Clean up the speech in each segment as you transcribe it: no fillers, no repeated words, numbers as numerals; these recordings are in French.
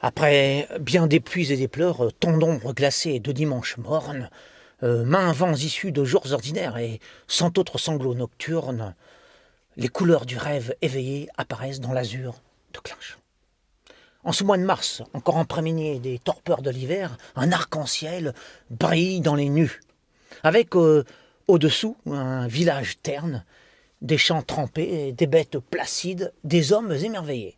Après bien des pluies et des pleurs, tant d'ombres glacées et de dimanches mornes, maints vents issus de jours ordinaires et cent autres sanglots nocturnes, les couleurs du rêve éveillé apparaissent dans l'azur de Clinchamp. En ce mois de mars, encore imprégné des torpeurs de l'hiver, un arc-en-ciel brille dans les nues, avec au-dessous un village terne, des champs trempés, des bêtes placides, des hommes émerveillés.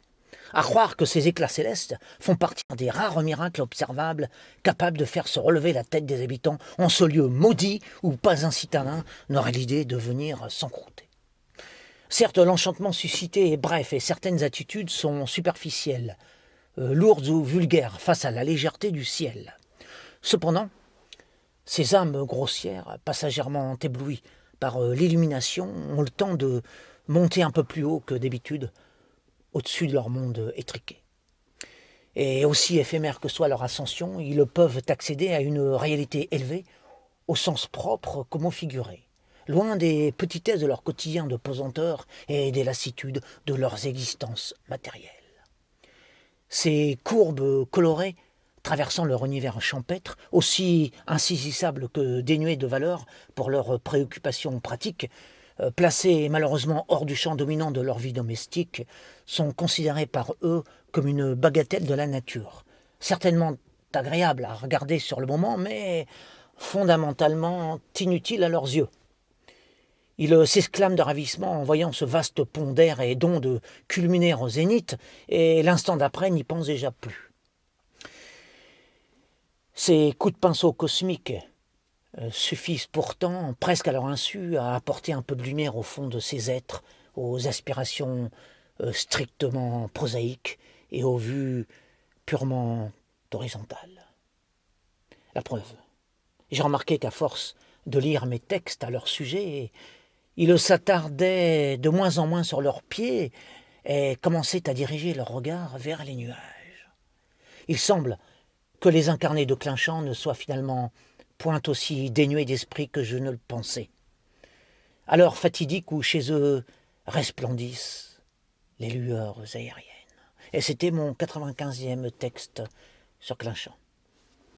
À croire que ces éclats célestes font partie des rares miracles observables capables de faire se relever la tête des habitants en ce lieu maudit où pas un citadin n'aurait l'idée de venir s'encrouter. Certes, l'enchantement suscité est bref et certaines attitudes sont superficielles, lourdes ou vulgaires face à la légèreté du ciel. Cependant, ces âmes grossières, passagèrement éblouies par l'illumination, ont le temps de monter un peu plus haut que d'habitude, au-dessus de leur monde étriqué. Et aussi éphémère que soit leur ascension, ils peuvent accéder à une réalité élevée, au sens propre comme au figuré, loin des petitesses de leur quotidien de pesanteur et des lassitudes de leurs existences matérielles. Ces courbes colorées, traversant leur univers champêtre, aussi insaisissables que dénuées de valeur pour leurs préoccupations pratiques, placés malheureusement hors du champ dominant de leur vie domestique, sont considérés par eux comme une bagatelle de la nature, certainement agréable à regarder sur le moment, mais fondamentalement inutile à leurs yeux. Ils s'exclament de ravissement en voyant ce vaste pont d'air et d'ondes culminer au zénith, et l'instant d'après n'y pensent déjà plus. Ces coups de pinceau cosmiques suffisent pourtant, presque à leur insu, à apporter un peu de lumière au fond de ces êtres, aux aspirations strictement prosaïques et aux vues purement horizontales. La preuve, j'ai remarqué qu'à force de lire mes textes à leur sujet, ils s'attardaient de moins en moins sur leurs pieds et commençaient à diriger leur regard vers les nuages. Il semble que les incarnés de Clinchamp ne soient finalement point aussi dénués d'esprit que je ne le pensais. À l'heure fatidique où chez eux resplendissent les lueurs aériennes. Et c'était mon 95e texte sur Clinchamp.